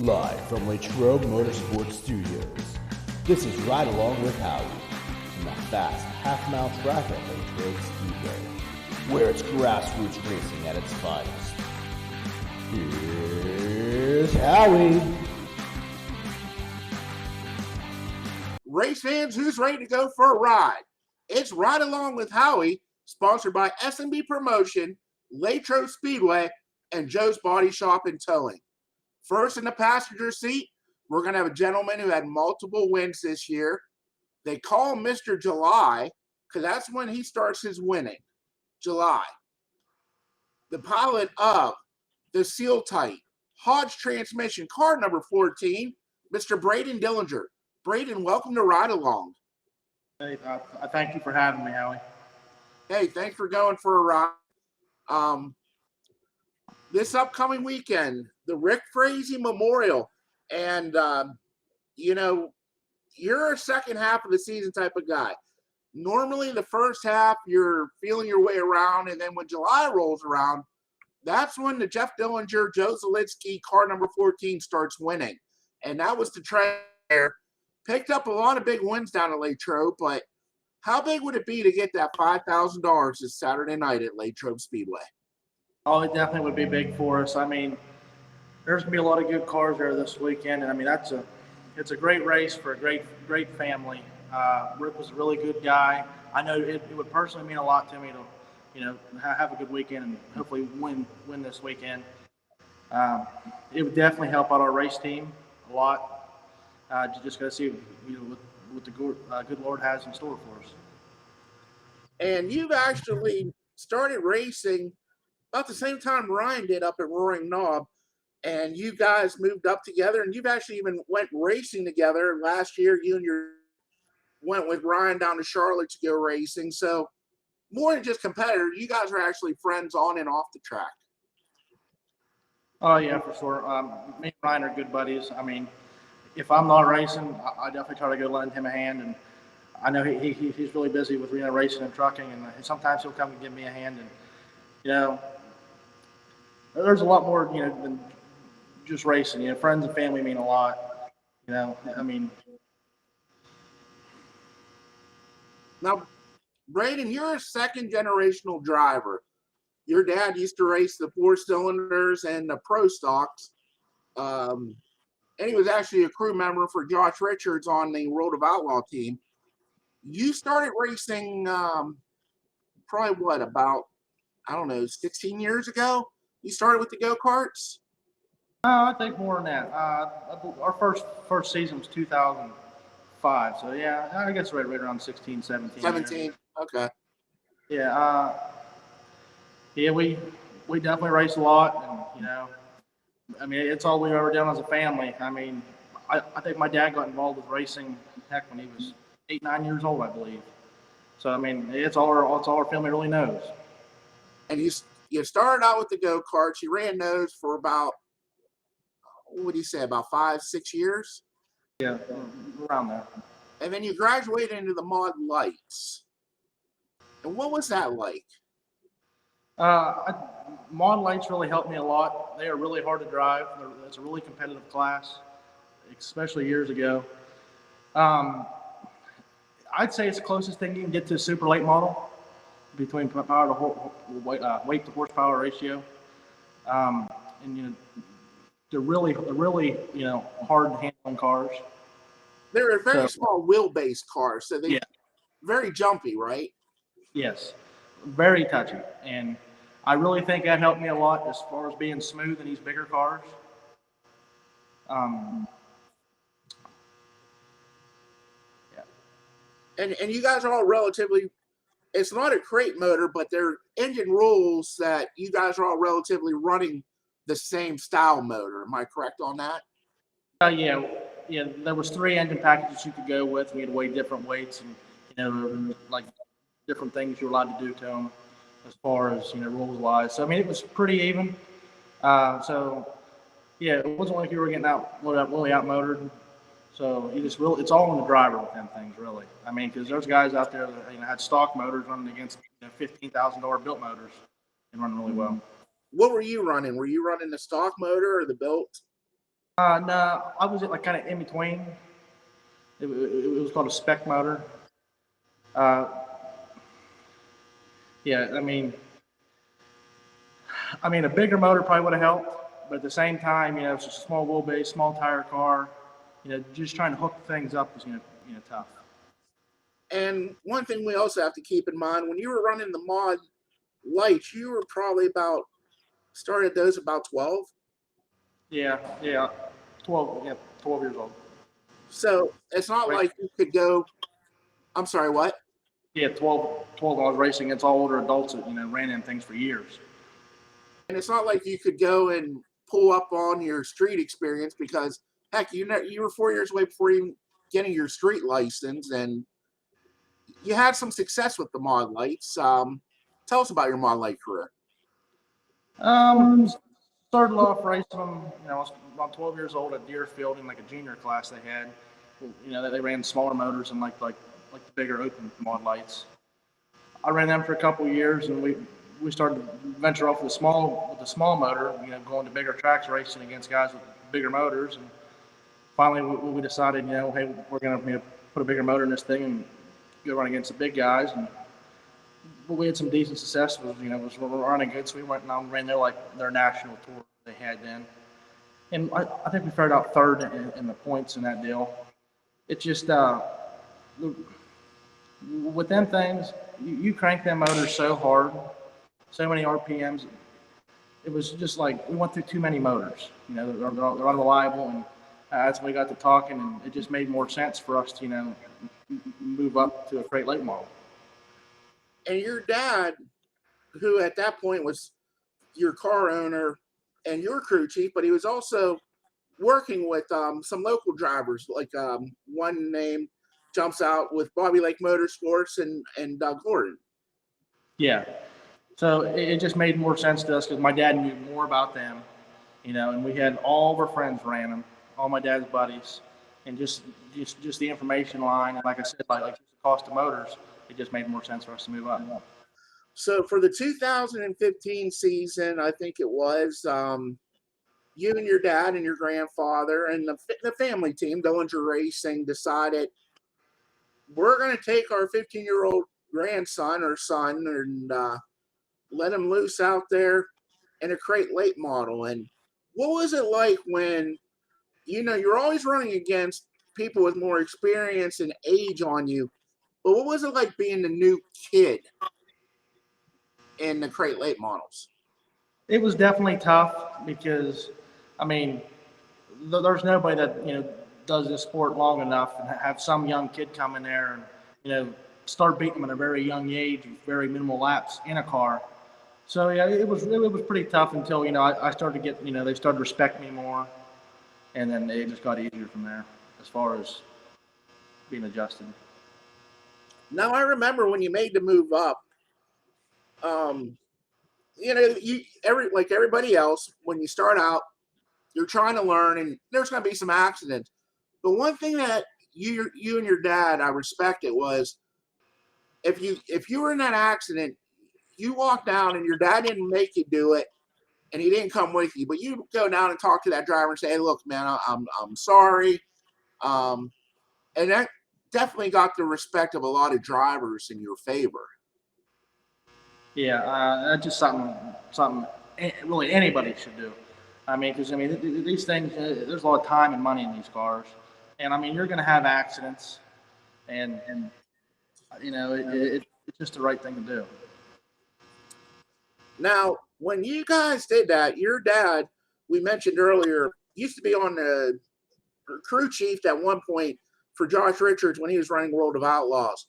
Live from Latrobe Motorsports Studios, this is Ride Along with Howie, from the fast half-mile track at Latrobe Speedway, where it's grassroots racing at its finest. Here's Howie. Race fans, who's ready to go for a ride? It's Ride Along with Howie, sponsored by S&B Promotion, Latrobe Speedway, and Joe's Body Shop and Towing. First in the passenger seat, we're going to have a gentleman who had multiple wins this year. They call him Mr. July because that's when he starts his winning. July. The pilot of the Seal Tight Hodge transmission, car number 14, Mr. Braeden Dillenger. Braeden, welcome to Ride Along. Hey, I thank you for having me, Howie. Hey, thanks for going for a ride. This upcoming weekend, the Rick Frazee Memorial, and you're a second half of the season type of guy. Normally, the first half you're feeling your way around, and then when July rolls around, that's when the Jeff Dillinger, Joe Zielinski car number 14 starts winning, and that was the trend there. Picked up a lot of big wins down at Latrobe, but how big would it be to get that $5,000 this Saturday night at Latrobe Speedway? Oh, it definitely would be big for us. I mean, there's gonna be a lot of good cars there this weekend, and I mean it's a great race for a great family. Rick was a really good guy. I know it would personally mean a lot to me to, have a good weekend and hopefully win this weekend. It would definitely help out our race team a lot. Just got to see what the good Lord has in store for us. And you've actually started racing about the same time Ryan did up at Roaring Knob, and you guys moved up together, and you've actually even went racing together. Last year, you and your went with Ryan down to Charlotte to go racing. So more than just competitors, you guys are actually friends on and off the track. Oh, yeah, for sure. Me and Ryan are good buddies. I mean, if I'm not racing, I definitely try to go lend him a hand. And I know he's really busy with racing and trucking, and sometimes he'll come and give me a hand. And, there's a lot more, than just racing. Friends and family mean a lot. I mean. Now, Braeden, you're a second generational driver. Your dad used to race the 4-cylinders and the pro stocks. And he was actually a crew member for Josh Richards on the World of Outlaw team. You started racing probably about, 16 years ago? You started with the go-karts? I think more than that. Our first season was 2005. So, yeah, I guess right around 16, 17. 17, years. Okay. Yeah, we definitely race a lot. And, I mean, it's all we've ever done as a family. I mean, I think my dad got involved with racing, heck, when he was 8, 9 years old, I believe. So, I mean, it's all our family really knows. And you started out with the go-karts. You ran those for about, what would you say, about 5, 6 years? Yeah, around there. And then you graduated into the mod lights. And what was that like? Mod lights really helped me a lot. They are really hard to drive. It's a really competitive class, especially years ago. I'd say it's the closest thing you can get to a super late model between power to weight to horsepower ratio. And they're really hard handling cars. They're a very small wheelbase cars, so they're very jumpy, right? Yes, very touchy, and I really think that helped me a lot as far as being smooth in these bigger cars. And you guys are all relatively. It's not a crate motor, but they're engine rules that you guys are all relatively running the same style motor. Am I correct on that? Yeah. There was 3 engine packages you could go with. We had to weigh different weights and like different things you're allowed to do to them as far as rules wise. So I mean, it was pretty even. It wasn't like you were getting really outmotored. So it's all on the driver with them things, really. I mean, because there's guys out there that had stock motors running against $15,000 built motors and running really well. What were you running? Were you running the stock motor or the built? No, I was like kind of in between. It was called a spec motor. Uh, yeah, a bigger motor probably would have helped, but at the same time, it's just a small wheelbase, small tire car. Just trying to hook things up is tough. And one thing we also have to keep in mind, when you were running the mod lights, you were probably started those about 12. Yeah, 12, 12 years old. So it's not Right. like you could go, I'm sorry, what? Yeah, 12 I was racing against all older adults that, ran in things for years. And it's not like you could go and pull up on your street experience because, heck, you were 4 years away before even getting your street license, and you had some success with the mod lights. Tell us about your mod light career. Started off racing them, I was about 12 years old at Deerfield in like a junior class they had. They ran smaller motors and like the bigger open mod lights. I ran them for a couple of years, and we started to venture off with the small motor, going to bigger tracks racing against guys with bigger motors. And finally, we decided, hey, we're going to put a bigger motor in this thing and go run against the big guys. And we had some decent success. Was running good, so we went and ran their national tour they had then. And I think we fared out third in the points in that deal. It's just with them things, you crank them motors so hard, so many RPMs. It was just like we went through too many motors. They're unreliable, and that's when we got to talking, and it just made more sense for us to move up to a crate late model. And your dad, who at that point was your car owner and your crew chief, but he was also working with some local drivers, like one name jumps out with Bobby Lake Motorsports and Doug Horton. Yeah. So it just made more sense to us because my dad knew more about them, and we had all of our friends ran them, all my dad's buddies, and just the information line. And like I said, like the cost of motors, it just made more sense for us to move up. So for the 2015 season, I think it was, you and your dad and your grandfather and the family team, Dillenger Racing, decided we're going to take our 15-year-old grandson or son and let him loose out there in a crate late model. And what was it like when, you're always running against people with more experience and age on you, but what was it like being the new kid in the crate late models? It was definitely tough because, there's nobody that does this sport long enough and have some young kid come in there and start beating them at a very young age with very minimal laps in a car. So yeah, it was pretty tough until I started to get they started to respect me more, and then it just got easier from there as far as being adjusted. Now I remember when you made the move up. Like everybody else, when you start out, you're trying to learn, and there's going to be some accidents. But one thing that you and your dad I respected was if you were in that accident, you walked down and your dad didn't make you do it, and he didn't come with you, but you go down and talk to that driver and say, "Hey, look, man, I'm sorry," and that definitely got the respect of a lot of drivers in your favor. Yeah, that's just something really anybody should do. Because these things, there's a lot of time and money in these cars, and you're going to have accidents, and it's just the right thing to do. Now, when you guys did that, your dad, we mentioned earlier, used to be on the crew chief at one point for Josh Richards when he was running World of Outlaws.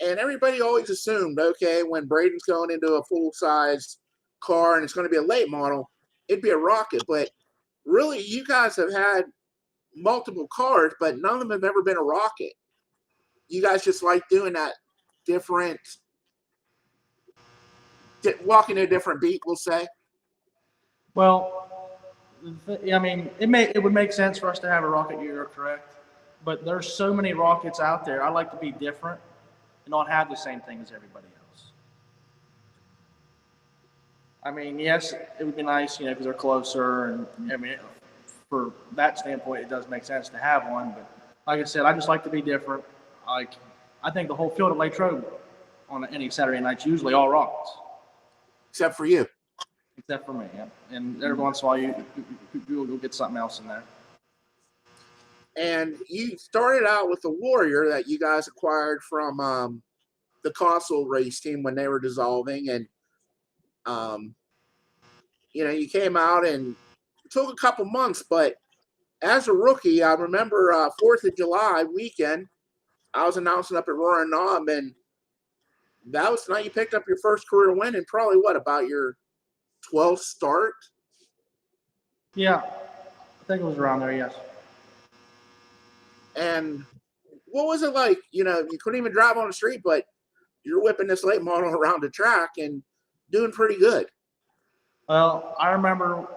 And everybody always assumed, okay, when Braden's going into a full-size car and it's going to be a late model, it'd be a rocket. But really, you guys have had multiple cars, but none of them have ever been a rocket. You guys just like doing that different, walking a different beat, we'll say. Well, it would make sense for us to have a rocket. You're correct, but there's so many rockets out there. I like to be different and not have the same thing as everybody else. Yes, it would be nice, because they're closer, and for that standpoint, it does make sense to have one. But like I said, I just like to be different. I think the whole field at Latrobe on any Saturday night's usually all Rockets. Except for you. Except for me, yeah. And every once in a while, you'll get something else in there. And you started out with the Warrior that you guys acquired from the console race team when they were dissolving. And, you came out and it took a couple months, but as a rookie, I remember 4th of July weekend, I was announcing up at Roaring Knob, and that was the night you picked up your first career win and probably about your 12th start? Yeah, I think it was around there, yes. And what was it like? You couldn't even drive on the street, but you're whipping this late model around the track and doing pretty good. Well, I remember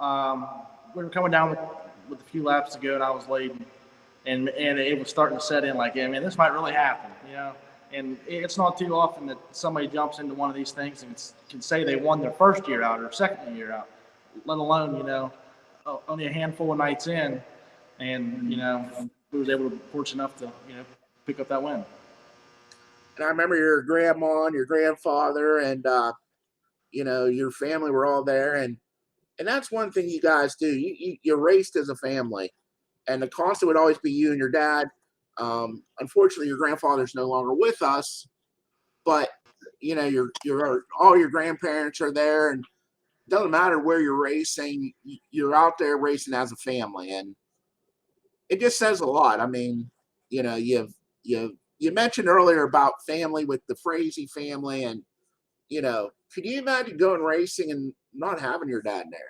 we were coming down with a few laps to go, and I was leading, and it was starting to set in like, yeah, man, this might really happen, And it's not too often that somebody jumps into one of these things and can say they won their first year out or second year out, let alone, only a handful of nights in, and, we was fortunate enough to, pick up that win. And I remember your grandma and your grandfather and, your family were all there. And that's one thing you guys do. You raced as a family. And the constant would always be you and your dad. Unfortunately, your grandfather's no longer with us. But, all your grandparents are there. And it doesn't matter where you're racing. You're out there racing as a family. And it just says a lot. I mean, you mentioned earlier about family with the Frazee family, and could you imagine going racing and not having your dad there?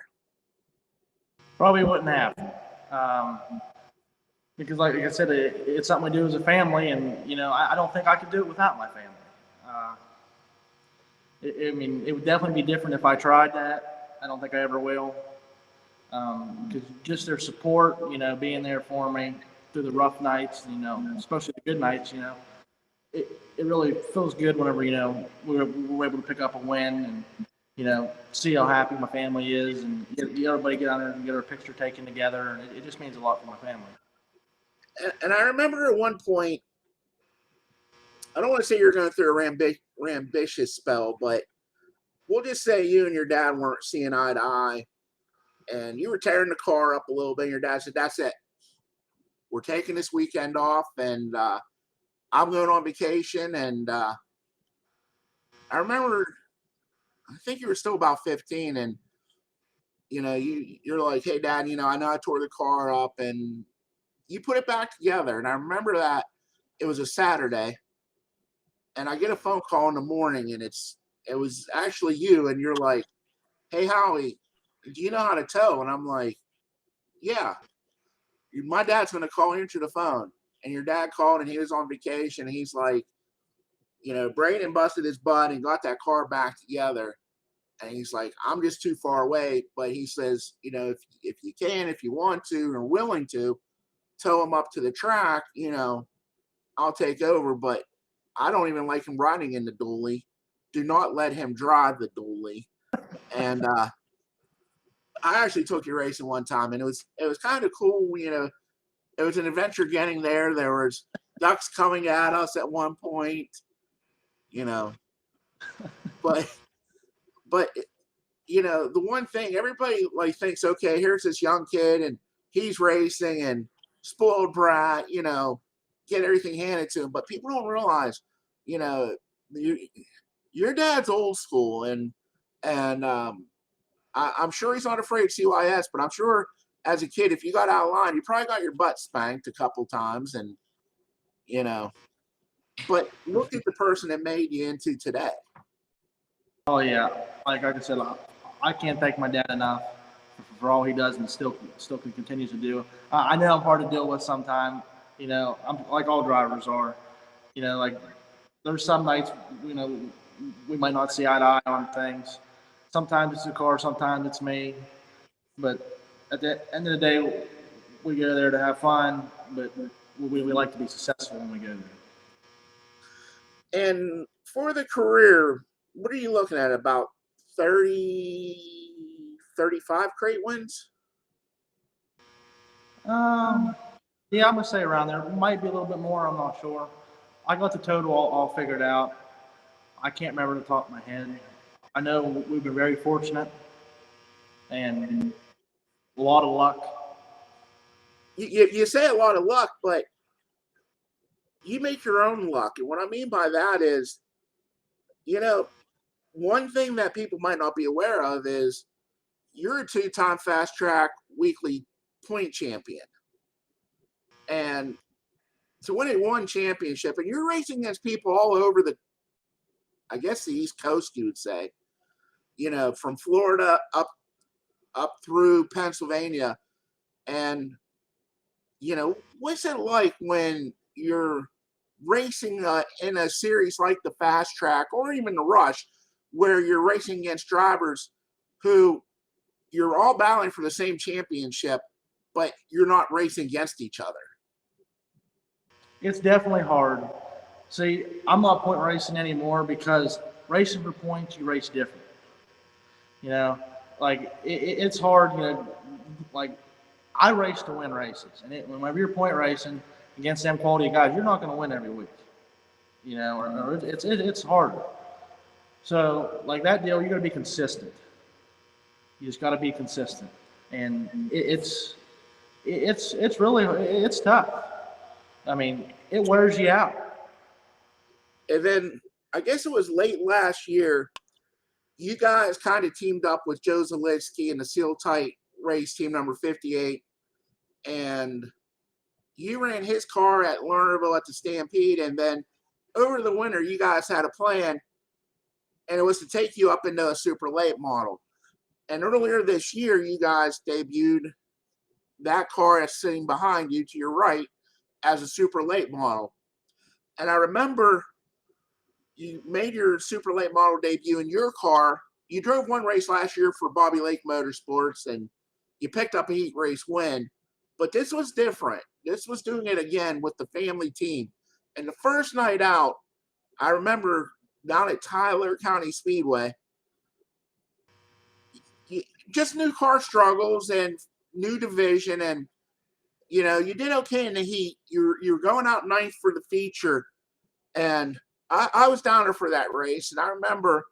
Probably wouldn't have, because like I said, it's something we do as a family, and I don't think I could do it without my family. It would definitely be different if I tried that. I don't think I ever will. Because just their support, being there for me through the rough nights, especially the good nights, it really feels good whenever, we're able to pick up a win and, see how happy my family is and get everybody get out there and get our picture taken together. And it just means a lot for my family. And I remember at one point, I don't want to say you're going through a rambunctious spell, but we'll just say you and your dad weren't seeing eye to eye. And you were tearing the car up a little bit. And your dad said, "That's it. We're taking this weekend off, and I'm going on vacation." And I remember, I think you were still about 15, and you're like, "Hey, Dad, I know I tore the car up," and you put it back together. And I remember that it was a Saturday, and I get a phone call in the morning, and it was actually you, and you're like, "Hey, Howie, do you know how to tow?" And I'm like, "Yeah." My dad's going to call into the phone. And your dad called, and he was on vacation. And he's like, Braeden busted his butt and got that car back together. And he's like, "I'm just too far away." But he says, if you can, if you want to, or willing to, tow him up to the track, I'll take over. But I don't even like him riding in the dually. Do not let him drive the dually. And I actually took you racing one time, and it was kind of cool. It was an adventure getting there. There was ducks coming at us at one point, but the one thing everybody thinks, okay, here's this young kid and he's racing and spoiled brat, get everything handed to him. But people don't realize, your dad's old school, and I'm sure he's not afraid of CYS, but I'm sure as a kid, if you got out of line, you probably got your butt spanked a couple times, and but look at the person that made you into today. Oh yeah, like I said, I can't thank my dad enough for all he does and still continues to do. I know I'm hard to deal with sometimes. I'm like all drivers are. Like there's some nights, we might not see eye to eye on things. Sometimes it's the car, sometimes it's me. But at the end of the day, we go there to have fun, but we like to be successful when we go there. And for the career, what are you looking at? About 30, 35 crate wins? Yeah, I'm gonna say around there. Might be a little bit more. I'm not sure. I got the total all figured out. I can't remember the top of my head. I know we've been very fortunate and a lot of luck. You say a lot of luck, but you make your own luck. And what I mean by that is, one thing that people might not be aware of is you're a two-time fast track weekly point champion. And to win a one championship, and you're racing against people all over I guess the East Coast, you would say, from Florida up through Pennsylvania. And, what's it like when you're racing in a series like the Fast Track or even the Rush, where you're racing against drivers who you're all battling for the same championship, but you're not racing against each other? It's definitely hard. See, I'm not point racing anymore because racing for points, you race different. Like it's hard. Like I race to win races, and whenever you're point racing against them quality guys, you're not going to win every week. Or it's harder. So like that deal, you got to be consistent. You just got to be consistent, and it's really tough. I mean, it wears you out. And then I guess it was late last year, you guys kind of teamed up with Joe Zielinski in the Seal Tight race team number 58. And you ran his car at Lernerville at the Stampede. And then over the winter, you guys had a plan, and it was to take you up into a super late model. And earlier this year, you guys debuted that car that's sitting behind you to your right as a super late model. And I remember you made your super late model debut in your car. You drove one race last year for Bobby Lake Motorsports, and you picked up a heat race win. But this was different. This was doing it again with the family team. And the first night out, I remember down at Tyler County Speedway, just new car struggles and new division. And, you did okay in the heat. You're going out ninth for the feature. And I was down there for that race. And I remember,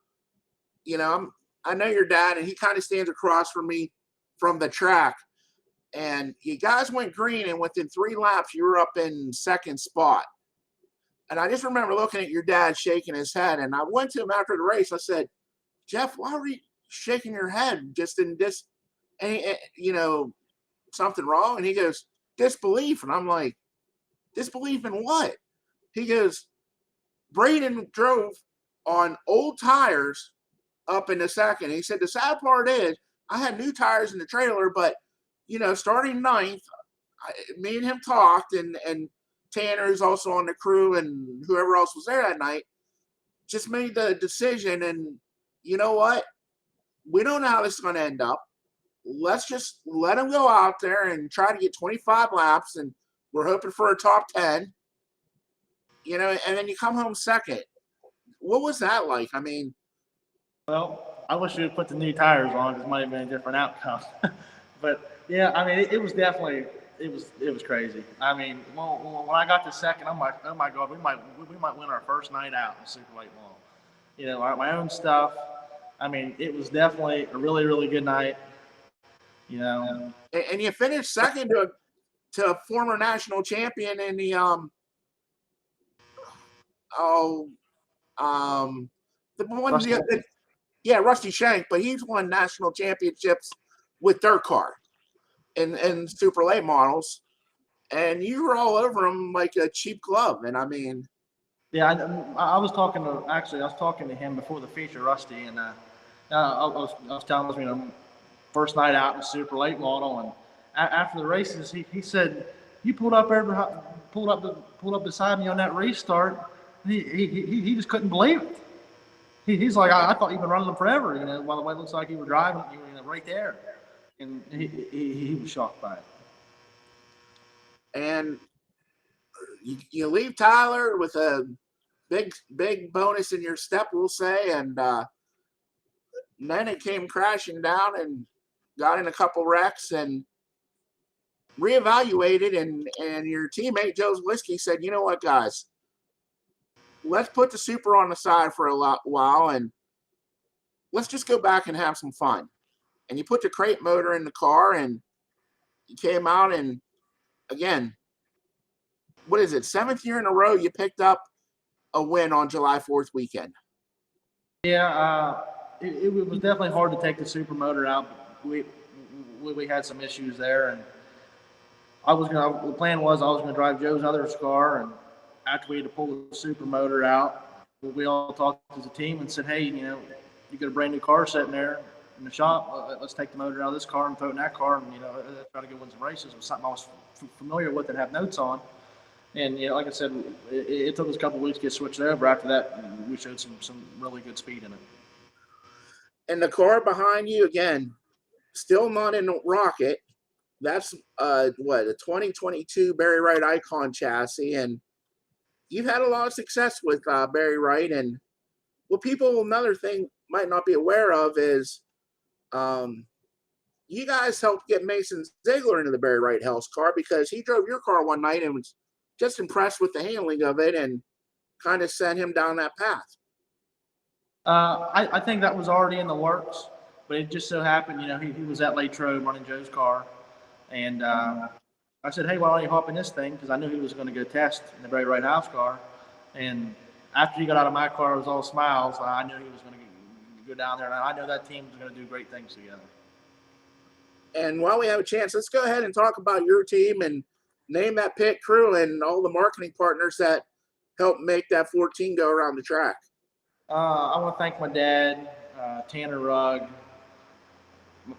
I know your dad, and he kind of stands across from me from the track. And you guys went green, and within 3 laps, you were up in second spot. And I just remember looking at your dad shaking his head. And I went to him after the race. I said, Jeff, why were you shaking your head? Just in this, something wrong? And he goes, disbelief. And I'm like, disbelief in what? He goes, Braeden drove on old tires up in the second. He said, the sad part is I had new tires in the trailer, but, starting ninth, me and him talked, and Tanner, who's also on the crew, and whoever else was there that night, just made the decision. And you know what? We don't know how this is going to end up. Let's just let him go out there and try to get 25 laps, and we're hoping for a top 10, and then you come home second. What was that like? I mean, well, I wish we had put the new tires on because it might have been a different outcome. But yeah, I mean, it was definitely it was crazy. I mean, when I got to second, I'm like, oh my God, we might win our first night out in super late model. My own stuff. I mean, it was definitely a really, really good night. And you finished second to a former national champion in the the one Rusty. Rusty Shank, but he's won national championships with their car in super late models, and you were all over him like a cheap glove. And I mean, yeah, I was talking to him before the feature, Rusty, and I was telling him, first night out in super late model, and after the races, he said, you pulled up beside me on that restart. He just couldn't believe it. He's like, I thought you've been running them forever. By the way, it looks like you were driving, you were right there, and he was shocked by it. And you leave Tyler with a big bonus in your step, we'll say, and then it came crashing down and got in a couple wrecks, and reevaluated, and your teammate Joe Zielinski said, you know what, guys, let's put the Super on the side for a while, and let's just go back and have some fun. And you put the crate motor in the car, and you came out, and again, what is it, 7th year in a row you picked up a win on July 4th weekend? Yeah, it was definitely hard to take the Super motor out. We had some issues there, and the plan was I was gonna drive Joe's other car, and after we had to pull the Super motor out, we all talked as a team and said, hey, you got a brand new car sitting there in the shop. Let's take the motor out of this car and throw it in that car, and let's try to go win some races. It was something I was familiar with and have notes on. And like I said, it took us a couple of weeks to get switched over. After that, we showed some really good speed in it. And the car behind you, again, still not in the Rocket. That's a 2022 Barry Wright Icon chassis, and you've had a lot of success with Barry Wright. And what another thing might not be aware of is you guys helped get Mason Ziegler into the Barry Wright House car, because he drove your car one night and was just impressed with the handling of it and kind of sent him down that path. I think that was already in the works, but it just so happened, he was at Latrobe running Joe's car. And I said, hey, why don't you hop in this thing? Because I knew he was going to go test in the Barry Wright House car. And after he got out of my car, it was all smiles. I knew he was going to go down there, and I know that team was going to do great things together. And while we have a chance, let's go ahead and talk about your team and name that pit crew and all the marketing partners that helped make that 14 go around the track. I want to thank my dad, Tanner Rugg,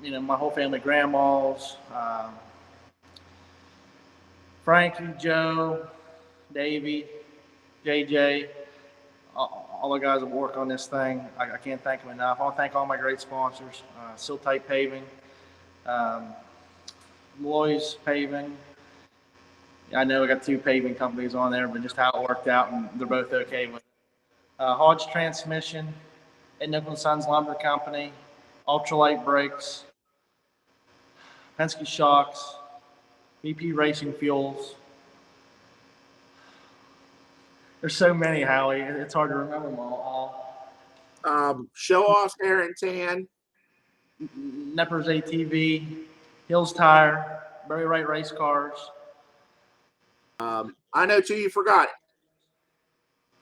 my whole family, grandmas, Frankie, Joe, Davey, JJ, all the guys that work on this thing. I can't thank them enough. I want to thank all my great sponsors, Siltype Paving, Loy's Paving. I know we got 2 paving companies on there, but just how it worked out, and they're both okay with it. Hodge Transmission, Ed Nickel & Sons Lumber Company, Ultralight Brakes, Penske Shocks, VP Racing Fuels. There's so many, Howie. It's hard to remember them all. Show Off Hair and Tan, Neppers ATV, Hills Tire, Barry Wright Race Cars. I know 2 you forgot.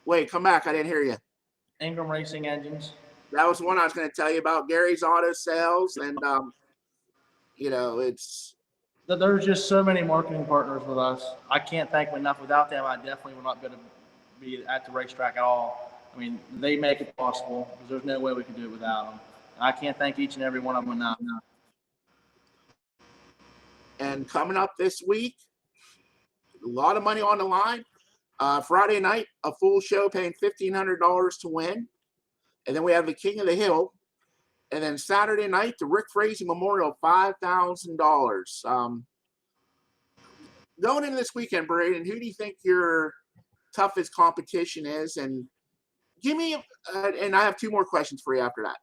Wait, come back. I didn't hear you. Ingram Racing Engines. That was one I was going to tell you about. Gary's Auto Sales, and it's. There's just so many marketing partners with us. I can't thank them enough. Without them, I definitely would not be at the racetrack at all. I mean, they make it possible, because there's no way we could do it without them. I can't thank each and every one of them enough. And coming up this week, a lot of money on the line. Friday night, a full show paying $1,500 to win. And then we have the King of the Hill. And then Saturday night, the Rick Frazee Memorial, $5,000. Going into this weekend, Braeden, who do you think your toughest competition is? And give me, and I have 2 more questions for you after that.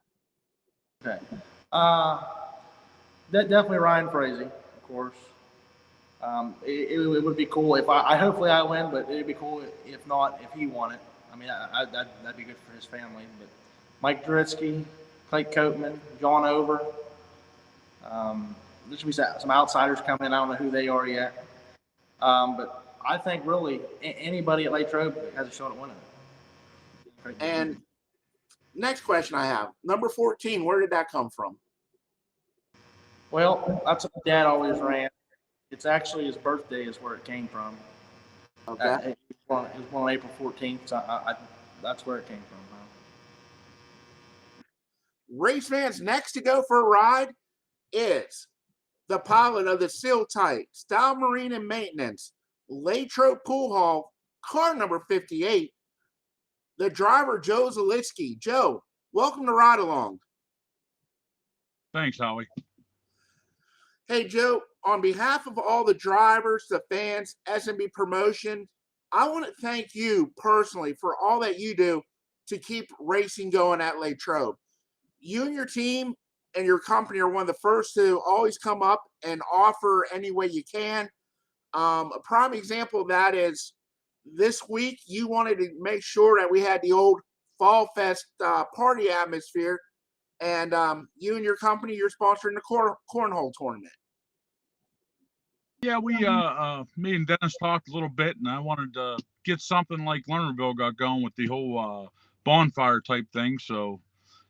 Okay. Definitely Ryan Frazee, of course. It would be cool if hopefully I win, but it'd be cool if not, if he won it. I mean, that'd be good for his family. But Mike Dritsky, Clay Coatman, John Over. There should be some outsiders coming in. I don't know who they are yet. But I think really anybody at Latrobe has a shot at winning it. And next question I have, number 14, where did that come from? Well, that's what my dad always ran. It's actually his birthday is where it came from. Okay. It was born on April 14th, so that's where it came from. Race fans, next to go for a ride is the pilot of the Siltype, Style Marine and Maintenance, Latrobe Pool Hall, car number 58, the driver, Joe Zielinski. Joe, welcome to Ride Along. Thanks, Howie. Hey, Joe, on behalf of all the drivers, the fans, SMB Promotion, I want to thank you personally for all that you do to keep racing going at Latrobe. You and your team and your company are one of the first to always come up and offer any way you can. A prime example of that is this week you wanted to make sure that we had the old Fall Fest party atmosphere, and you and your company, you're sponsoring the cornhole tournament. Yeah, me and Dennis talked a little bit, and I wanted to get something like Lernerville got going with the whole bonfire type thing. So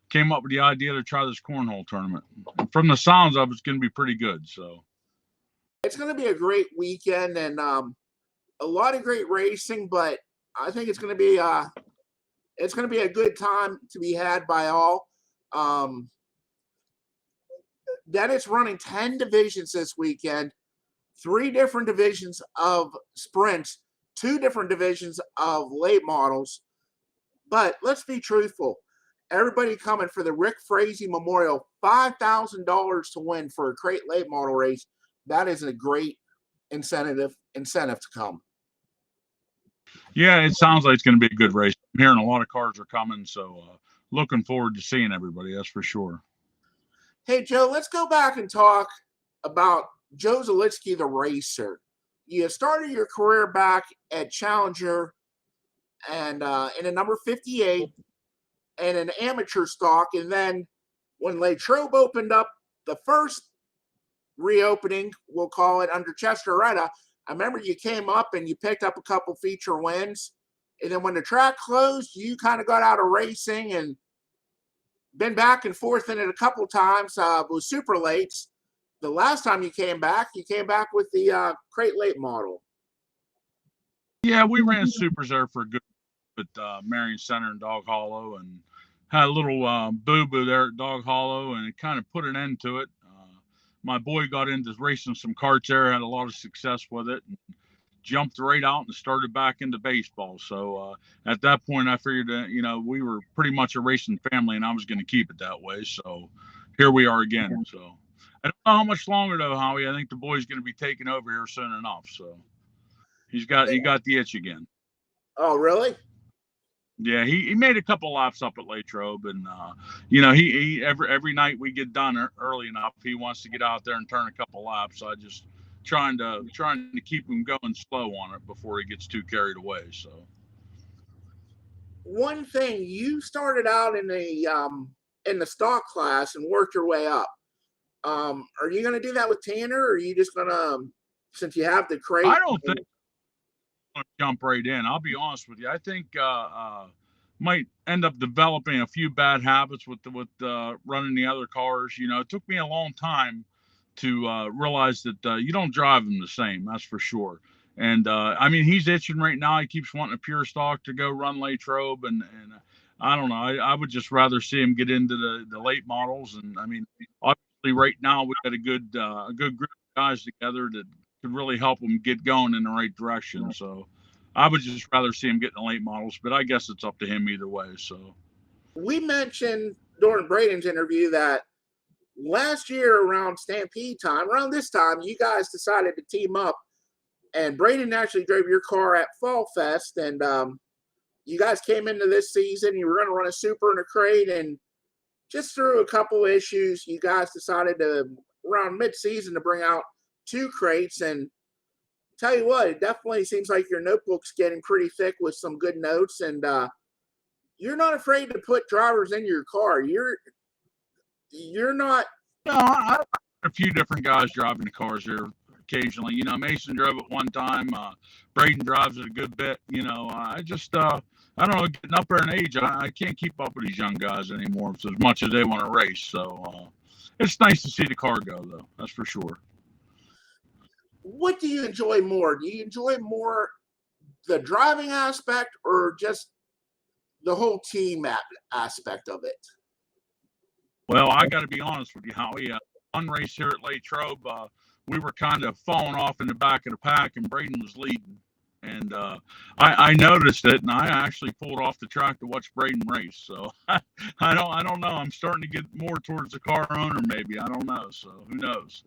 came up with the idea to try this cornhole tournament. And from the sounds of it, it's going to be pretty good. So it's going to be a great weekend and a lot of great racing, but I think it's going to be a good time to be had by all. Dennis running 10 divisions this weekend, 3 different divisions of sprints, 2 different divisions of late models. But let's be truthful. Everybody coming for the Rick Frazee Memorial, $5,000 to win for a crate late model race. That is a great incentive to come. yeah, it sounds like it's going to be a good race. I'm hearing a lot of cars are coming, so looking forward to seeing everybody. That's for sure. Hey, Joe, let's go back and talk about Joe Zielinski, the racer. You started your career back at Challenger and in a number 58 and an amateur stock. And then when Latrobe opened up the first reopening, we'll call it, under Chester Retta, I remember you came up and you picked up a couple feature wins. And then when the track closed, you kind of got out of racing and been back and forth in it a couple times with super lates. The last time you came back with the crate late model. Yeah, we ran supers there for a good at Marion Center and Dog Hollow, and had a little boo-boo there at Dog Hollow, and it kind of put an end to it. My boy got into racing some karts there, had a lot of success with it, and jumped right out and started back into baseball. So at that point, I figured that, we were pretty much a racing family, and I was going to keep it that way. So here we are again. So I don't know how much longer though, Howie. I think the boy's going to be taking over here soon enough. So he got the itch again. Oh, really? Yeah, he made a couple laps up at Latrobe, and he every night we get done early enough, he wants to get out there and turn a couple laps. So I just trying to keep him going slow on it before he gets too carried away. So one thing, you started out in the stock class and worked your way up. Are you going to do that with Tanner, or are you just going to, since you have the crate? I don't think I'm going to jump right in. I'll be honest with you. I think might end up developing a few bad habits with running the other cars. It took me a long time to realize that you don't drive them the same. That's for sure. And he's itching right now. He keeps wanting a pure stock to go run Latrobe, and I don't know. I would just rather see him get into the late models. And obviously right now we've got a good group of guys together that could really help him get going in the right direction. So I would just rather see him get in the late models, but I guess it's up to him either way. So we mentioned during Braeden's interview that last year around Stampede time, around this time, you guys decided to team up, and Braeden actually drove your car at Fall Fest, and you guys came into this season, you were going to run a super and a crate, and just through a couple issues, you guys decided to, around mid-season, to bring out 2 crates. And tell you what, it definitely seems like your notebook's getting pretty thick with some good notes, and you're not afraid to put drivers in your car. You're not. No, I have a few different guys driving the cars here occasionally. Mason drove it one time. Braeden drives it a good bit. I just I don't know, getting up there in age, I can't keep up with these young guys anymore as much as they want to race. So it's nice to see the car go, though. That's for sure. What do you enjoy more? Do you enjoy more the driving aspect or just the whole team aspect of it? Well, I got to be honest with you, Howie. One race here at Latrobe, we were kind of falling off in the back of the pack, and Braeden was leading. And I noticed it, and I actually pulled off the track to watch Braeden race. So I don't know. I'm starting to get more towards the car owner, maybe. I don't know. So who knows?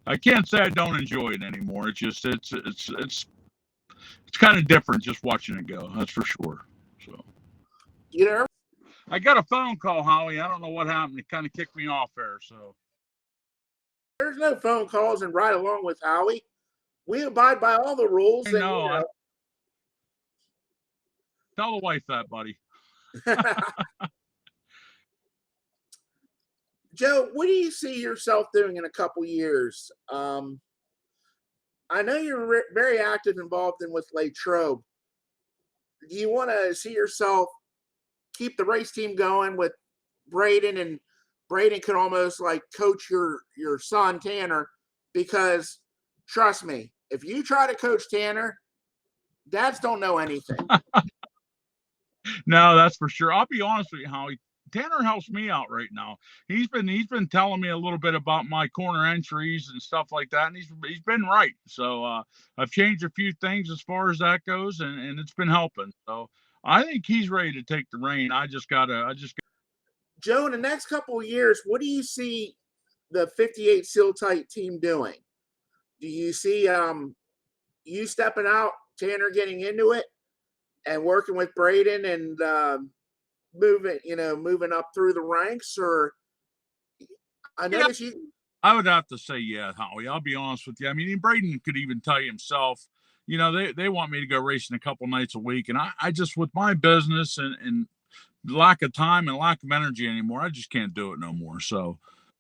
I can't say I don't enjoy it anymore. It's just it's kind of different just watching it go. That's for sure. So I got a phone call, Howie. I don't know what happened. It kind of kicked me off there. So There's no phone calls and Ride Along with Howie. We abide by all the rules. I know. Tell the wife that, buddy. Joe, what do you see yourself doing in a couple years? I know you're very active involved with Latrobe. Do you want to see yourself keep the race team going with Braeden, and Braeden could almost like coach your son Tanner? Because trust me, if you try to coach Tanner, dads don't know anything. No, that's for sure. I'll be honest with you, Howie. Tanner helps me out right now. He's been telling me a little bit about my corner entries and stuff like that, and he's been right. So I've changed a few things as far as that goes, and it's been helping. So I think he's ready to take the reign. Joe, in the next couple of years, what do you see the 58 Seal Tight team doing? Do you see you stepping out, Tanner getting into it, and working with Braeden and moving up through the ranks? Or I noticed I would have to say, yeah, Howie. I'll be honest with you. I mean, Braeden could even tell you himself. They want me to go racing a couple nights a week, and I just, with my business and lack of time and lack of energy anymore, I just can't do it no more. So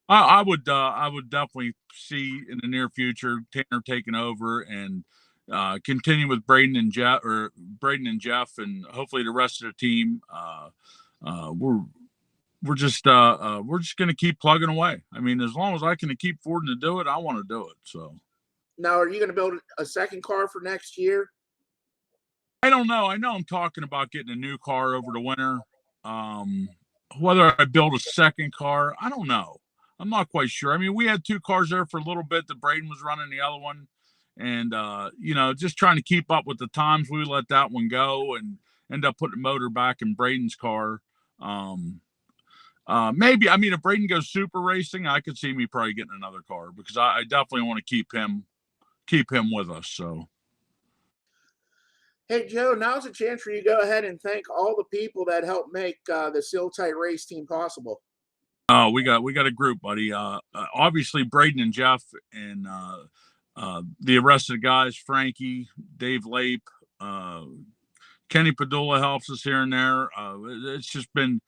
I would definitely see in the near future Tanner taking over and continue with Braeden and Jeff, and hopefully the rest of the team. We're just going to keep plugging away. I mean, as long as I can keep affording to do it, I want to do it. So now, are you going to build a second car for next year? I don't know. I know I'm talking about getting a new car over the winter. Whether I build a second car, I don't know. I'm not quite sure. I mean, we had two cars there for a little bit that Braeden was running the other one. And, just trying to keep up with the times, we let that one go and end up putting the motor back in Braden's car. Maybe, I mean, if Braeden goes super racing, I could see me probably getting another car because I definitely want to keep him with us. So. Hey, Joe, now's a chance for you to go ahead and thank all the people that helped make the Seal Tight race team possible. We got a group, buddy. Obviously Braeden and Jeff and the rest of the guys, Frankie, Dave Lape, Kenny Padula helps us here and there. It's been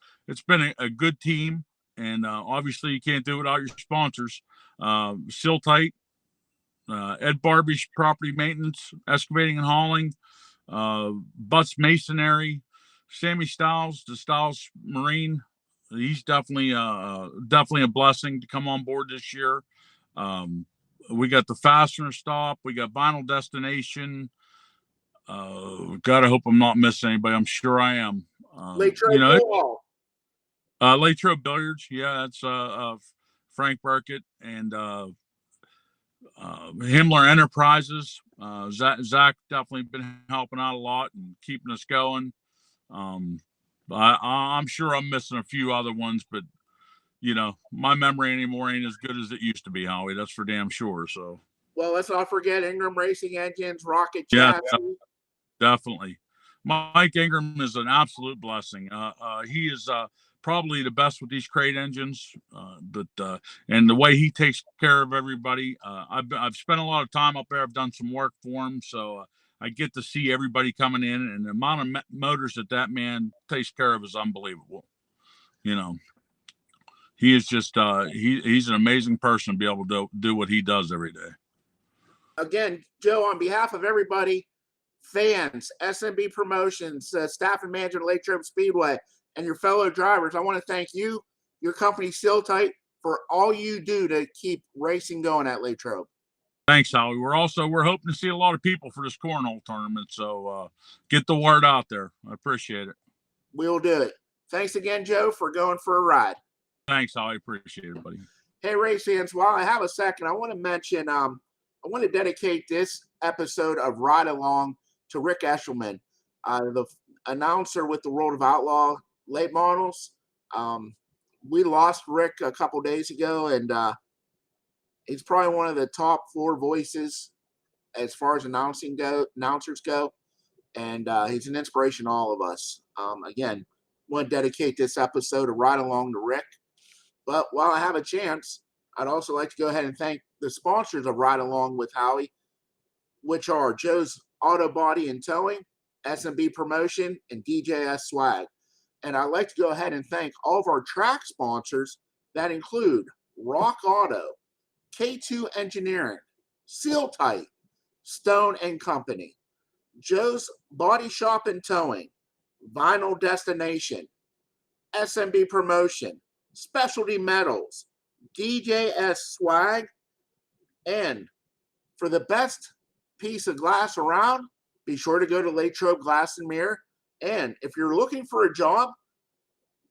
a good team, and obviously you can't do it without your sponsors. Seal Tight, Ed Barbie's Property Maintenance, Excavating and Hauling, Butts Masonry, Sammy Stiles, the Stiles Marine. He's definitely a blessing to come on board this year. We got the Fastener Stop. We got Vinyl Destination. God, I hope I'm not missing anybody. I'm sure I am. Latrobe Latrobe Billiards. Yeah, that's Frank Burkett and Himmler Enterprises. Zach definitely been helping out a lot and keeping us going. I'm sure I'm missing a few other ones, but my memory anymore ain't as good as it used to be, Howie. That's for damn sure. So. Well, let's not forget Ingram Racing Engines, Rocket Chassis. Yeah, definitely. Mike Ingram is an absolute blessing. He is probably the best with these crate engines, and the way he takes care of everybody. I've spent a lot of time up there. I've done some work for him, so I get to see everybody coming in, and the amount of motors that man takes care of is unbelievable. He is just he's an amazing person to be able to do what he does every day. Again, Joe, on behalf of everybody, fans, SMB Promotions, staff and management of Latrobe Speedway, and your fellow drivers, I want to thank you, your company Seal Tight, for all you do to keep racing going at Latrobe. Thanks, Howie. We're hoping to see a lot of people for this cornhole tournament, so get the word out there. I appreciate it. We'll do it. Thanks again, Joe, for going for a ride. Thanks, Howie. Appreciate it, buddy. Hey, race fans, while I have a second, I want to mention, I want to dedicate this episode of Ride Along to Rick Eshelman, the announcer with the World of Outlaw late models. We lost Rick a couple days ago, and he's probably one of the top 4 voices as far as announcers go, and he's an inspiration to all of us. Again, want to dedicate this episode to Ride Along to Rick. But while I have a chance, I'd also like to go ahead and thank the sponsors of Ride Along with Howie, which are Joe's Auto Body and Towing, S&B Promotion, and DJS Swag. And I'd like to go ahead and thank all of our track sponsors that include Rock Auto, K2 Engineering, Seal Tight, Stone and Company, Joe's Body Shop and Towing, Vinyl Destination, SMB Promotion, Specialty Metals, DJS Swag, and for the best piece of glass around, be sure to go to Latrobe Glass and Mirror. And if you're looking for a job,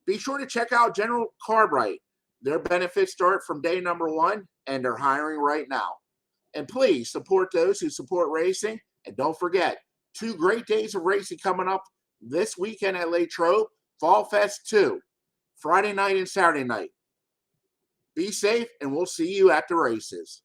be sure to check out General Cartwright. Their benefits start from day number 1, and they're hiring right now. And please support those who support racing. And don't forget, 2 great days of racing coming up this weekend at Latrobe, Fall Fest 2, Friday night and Saturday night. Be safe, and we'll see you at the races.